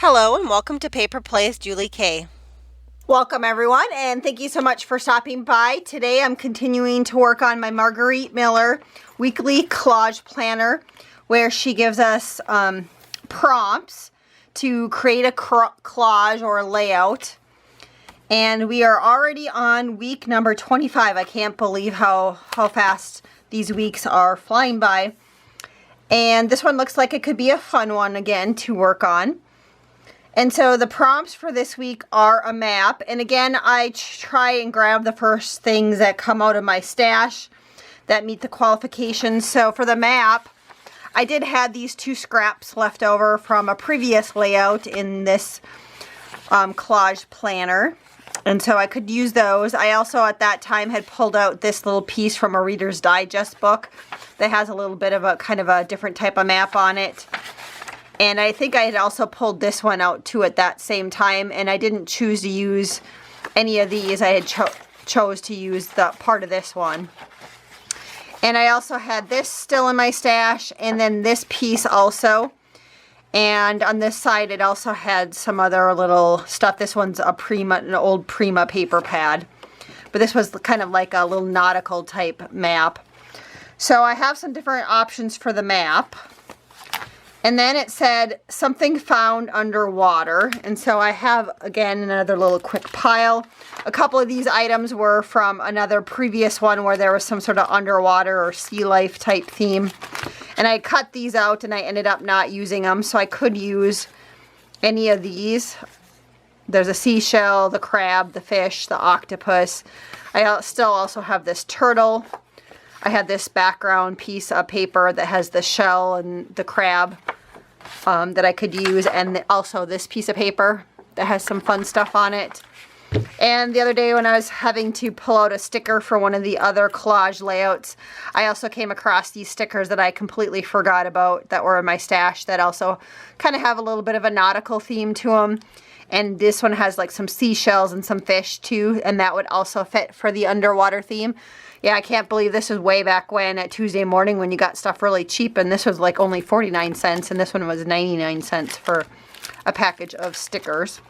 Hello and welcome to Paper Plays Julie K. Welcome everyone, and thank you so much for stopping by. Today I'm continuing to work on my Margarete Miller weekly collage planner, where she gives us prompts to create a collage or a layout. And we are already on week number 25. I can't believe how fast these weeks are flying by. And this one looks like it could be a fun one again to work on. And so the prompts for this week are a map. And again, I try and grab the first things that come out of my stash that meet the qualifications. So for the map, I did have these two scraps left over from a previous layout in this collage planner. And so I could use those. I also at that time had pulled out this little piece from a Reader's Digest book that has a little bit of a kind of a different type of map on it. And I think I had also pulled this one out too at that same time, and I didn't choose to use any of these. I had chose to use the part of this one. And I also had this still in my stash, and then this piece also. And on this side it also had some other little stuff. This one's an old Prima paper pad. But this was kind of like a little nautical type map. So I have some different options for the map. And then it said something found underwater. And so I have, again, another little quick pile. A couple of these items were from another previous one where there was some sort of underwater or sea life type theme. And I cut these out and I ended up not using them. So I could use any of these. There's a seashell, the crab, the fish, the octopus. I still also have this turtle. I had this background piece of paper that has the shell and the crab that I could use, and also this piece of paper that has some fun stuff on it. And the other day when I was having to pull out a sticker for one of the other collage layouts, I also came across these stickers that I completely forgot about that were in my stash that also kind of have a little bit of a nautical theme to them. And this one has like some seashells and some fish too, and that would also fit for the underwater theme. Yeah, I can't believe this was way back when at Tuesday morning when you got stuff really cheap, and this was like only 49 cents and this one was 99 cents for a package of stickers.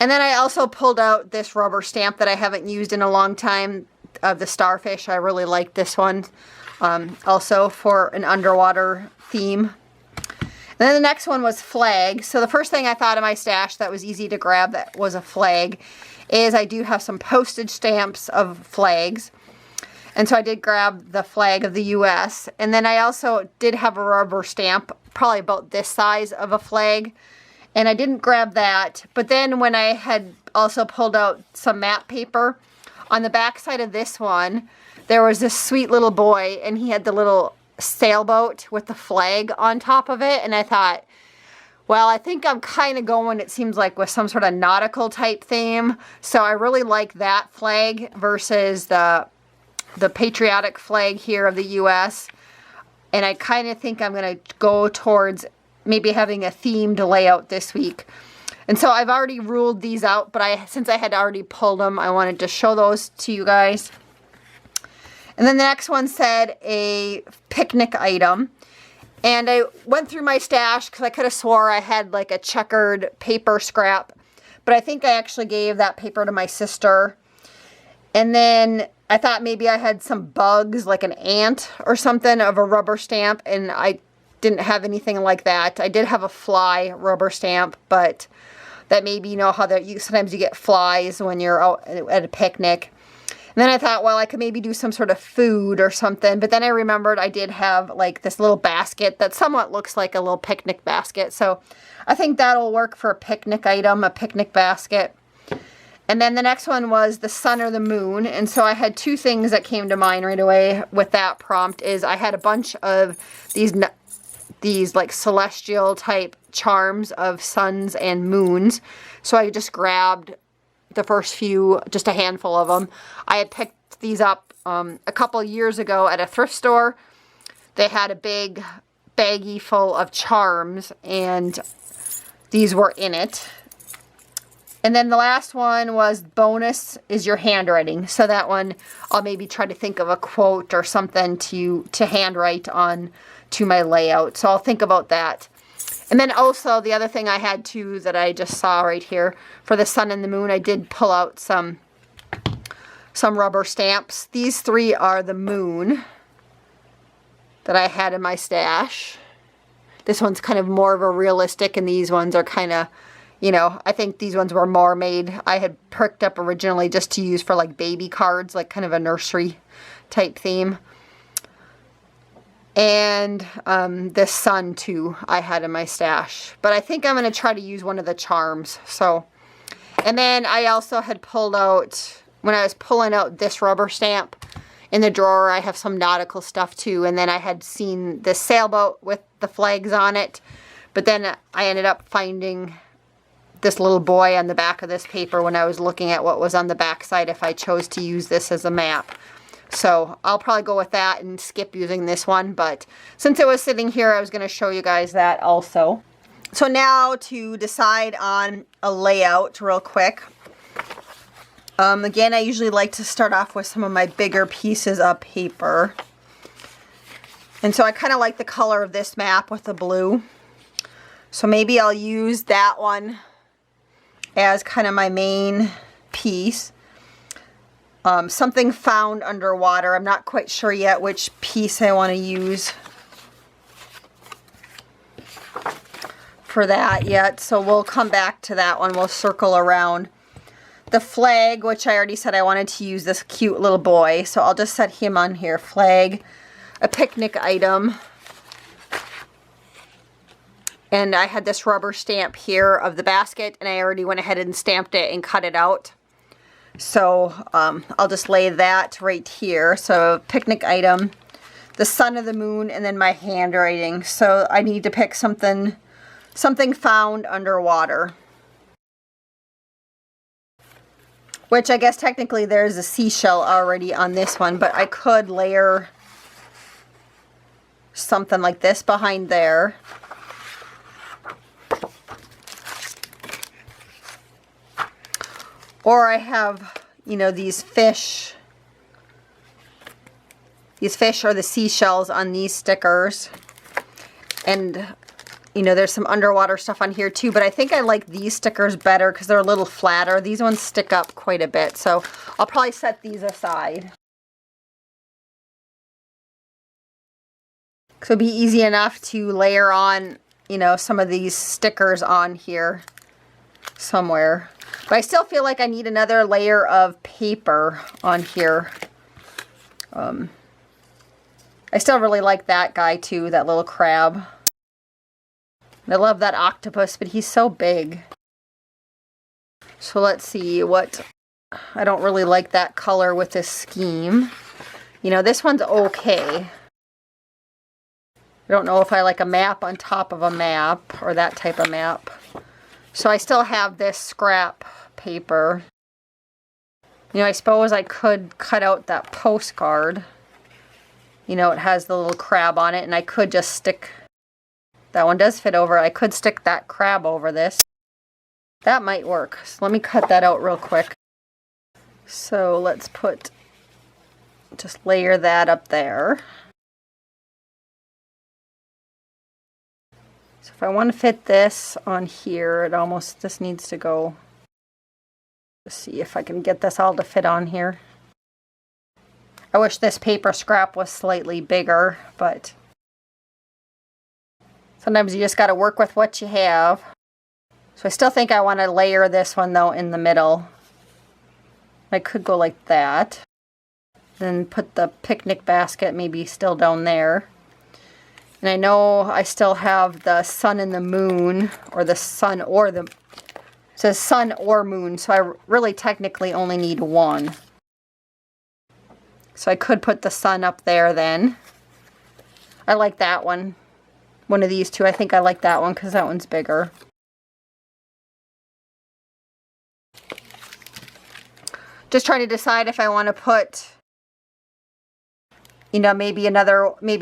And then I also pulled out this rubber stamp that I haven't used in a long time of the starfish. I really like this one also for an underwater theme. And then the next one was flag. So the first thing I thought of my stash that was easy to grab that was a flag is I do have some postage stamps of flags. And so I did grab the flag of the US. And then I also did have a rubber stamp, probably about this size of a flag. And I didn't grab that. But then when I had also pulled out some map paper, on the back side of this one, there was this sweet little boy, and he had the little sailboat with the flag on top of it. And I thought, well, I think I'm kind of going, it seems like, with some sort of nautical type theme. So I really like that flag versus the patriotic flag here of the US. And I kind of think I'm going to go towards maybe having a themed layout this week. And so I've already ruled these out, but since I had already pulled them, I wanted to show those to you guys. And then the next one said a picnic item. And I went through my stash because I could have swore I had like a checkered paper scrap. But I think I actually gave that paper to my sister. And then I thought maybe I had some bugs, like an ant or something of a rubber stamp. And I didn't have anything like that. I did have a fly rubber stamp, but that maybe, you know how sometimes you get flies when you're out at a picnic. And then I thought, well, I could maybe do some sort of food or something. But then I remembered I did have like this little basket that somewhat looks like a little picnic basket. So I think that'll work for a picnic item, a picnic basket. And then the next one was the sun or the moon. And so I had two things that came to mind right away with that prompt. Is I had a bunch of these like celestial type charms of suns and moons. So I just grabbed the first few, just a handful of them. I had picked these up a couple years ago at a thrift store. They had a big baggie full of charms, and these were in it. And then the last one was bonus is your handwriting. So that one, I'll maybe try to think of a quote or something to handwrite on to my layout. So I'll think about that. And then also the other thing I had too that I just saw right here for the sun and the moon, I did pull out some rubber stamps. These 3 are the moon that I had in my stash. This one's kind of more of a realistic, and these ones are kind of, you know, I think these ones were more made. I had perked up originally just to use for like baby cards, like kind of a nursery type theme. And this sun too I had in my stash. But I think I'm going to try to use one of the charms. So, and then I also had pulled out, when I was pulling out this rubber stamp in the drawer, I have some nautical stuff too. And then I had seen this sailboat with the flags on it. But then I ended up finding this little boy on the back of this paper when I was looking at what was on the back side if I chose to use this as a map. So I'll probably go with that and skip using this one. But since it was sitting here, I was going to show you guys that also. So now to decide on a layout real quick. Again, I usually like to start off with some of my bigger pieces of paper. And so I kind of like the color of this map with the blue. So maybe I'll use that one as kind of my main piece. Something found underwater. I'm not quite sure yet which piece I want to use for that yet. So we'll come back to that one. We'll circle around. The flag, which I already said I wanted to use this cute little boy. So I'll just set him on here. Flag, a picnic item. And I had this rubber stamp here of the basket, and I already went ahead and stamped it and cut it out. So I'll just lay that right here. So picnic item, the sun or the moon, and then my handwriting. So I need to pick something found underwater. Which I guess technically there's a seashell already on this one, but I could layer something like this behind there. Or I have, you know, these fish or the seashells on these stickers. And, you know, there's some underwater stuff on here too, but I think I like these stickers better because they're a little flatter. These ones stick up quite a bit, so I'll probably set these aside. So it'd be easy enough to layer on, you know, some of these stickers on here somewhere. But I still feel like I need another layer of paper on here. I still really like that guy too, that little crab. I love that octopus, but he's so big. So let's see what... I don't really like that color with this scheme. You know, this one's okay. I don't know if I like a map on top of a map or that type of map. So I still have this scrap paper. You know, I suppose I could cut out that postcard. You know, it has the little crab on it, and I could just stick... That one does fit over. I could stick that crab over this. That might work. So let me cut that out real quick. So let's put... Just layer that up there. So if I want to fit this on here, it almost, this needs to go. Let's see if I can get this all to fit on here. I wish this paper scrap was slightly bigger, but sometimes you just got to work with what you have. So I still think I want to layer this one though in the middle. I could go like that. Then put the picnic basket maybe still down there. And I know I still have the sun and the moon, or the sun or the... It says sun or moon, so I really technically only need one. So I could put the sun up there then. I like that one. One of these two, I think I like that one because that one's bigger. Just trying to decide if I want to put, you know, maybe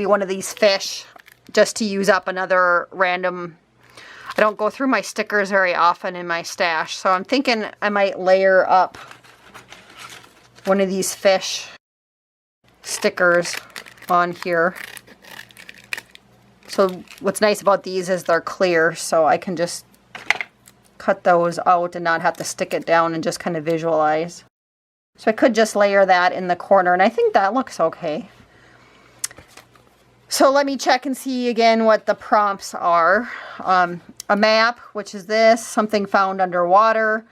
one of these fish, just to use up another random... I don't go through my stickers very often in my stash, so I'm thinking I might layer up one of these fish stickers on here. So what's nice about these is they're clear, so I can just cut those out and not have to stick it down and just kind of visualize. So I could just layer that in the corner, and I think that looks okay. So let me check and see again what the prompts are. A map, which is this, something found underwater.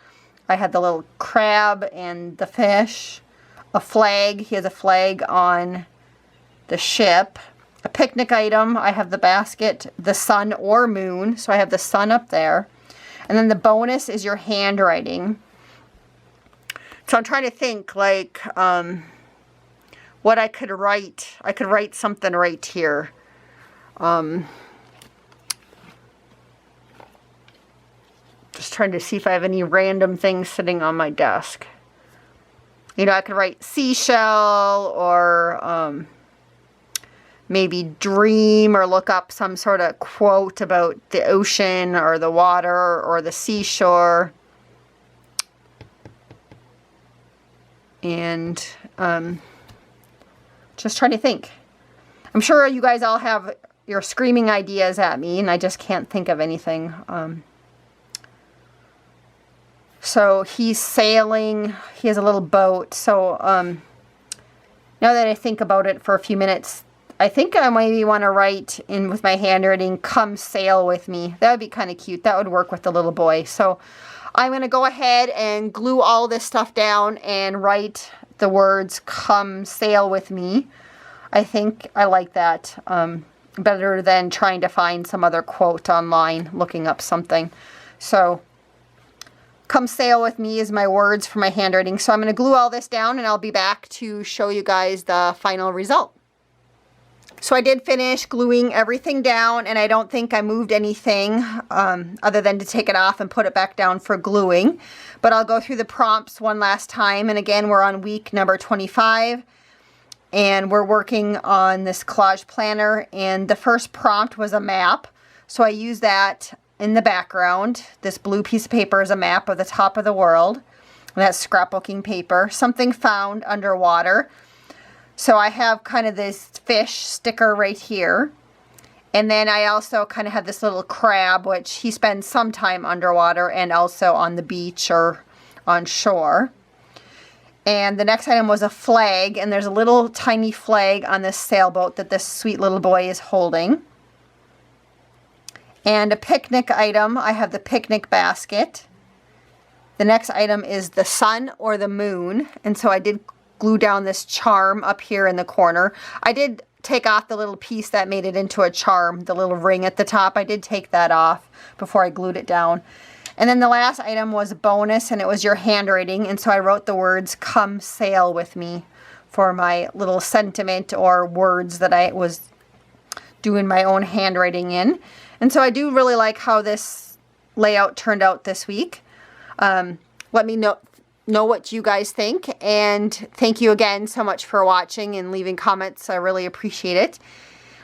I had the little crab and the fish. A flag, he has a flag on the ship. A picnic item, I have the basket, the sun or moon, so I have the sun up there. And then the bonus is your handwriting. So I'm trying to think, like, what I could write. I could write something right here. Just trying to see if I have any random things sitting on my desk. You know, I could write seashell or maybe dream, or look up some sort of quote about the ocean or the water or the seashore. And just trying to think. I'm sure you guys all have your screaming ideas at me, and I just can't think of anything. So he's sailing. He has a little boat. So now that I think about it for a few minutes, I think I maybe want to write in with my handwriting, "Come sail with me." That would be kind of cute. That would work with the little boy. So I'm going to go ahead and glue all this stuff down and write the words, "Come sail with me." I think I like that better than trying to find some other quote online, looking up something. So "Come sail with me" is my words for my handwriting. So I'm going to glue all this down, and I'll be back to show you guys the final result. So I did finish gluing everything down, and I don't think I moved anything other than to take it off and put it back down for gluing. But I'll go through the prompts one last time. And again, we're on week number 25, and we're working on this collage planner. And the first prompt was a map. So I used that in the background. This blue piece of paper is a map of the top of the world. And that's scrapbooking paper. Something found underwater. So I have kind of this fish sticker right here. And then I also kind of have this little crab, which he spends some time underwater and also on the beach or on shore. And the next item was a flag, and there's a little tiny flag on this sailboat that this sweet little boy is holding. And a picnic item, I have the picnic basket. The next item is the sun or the moon, and so I did glue down this charm up here in the corner. I did take off the little piece that made it into a charm, the little ring at the top. I did take that off before I glued it down. And then the last item was a bonus, and it was your handwriting. And so I wrote the words, "Come sail with me," for my little sentiment or words that I was doing my own handwriting in. And so I do really like how this layout turned out this week. Let me know what you guys think, and thank you again so much for watching and leaving comments. I really appreciate it.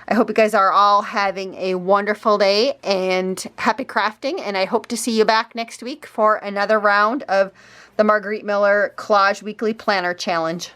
I hope you guys are all having a wonderful day and happy crafting, and I hope to see you back next week for another round of the Margarete Miller Collage Weekly Planner Challenge.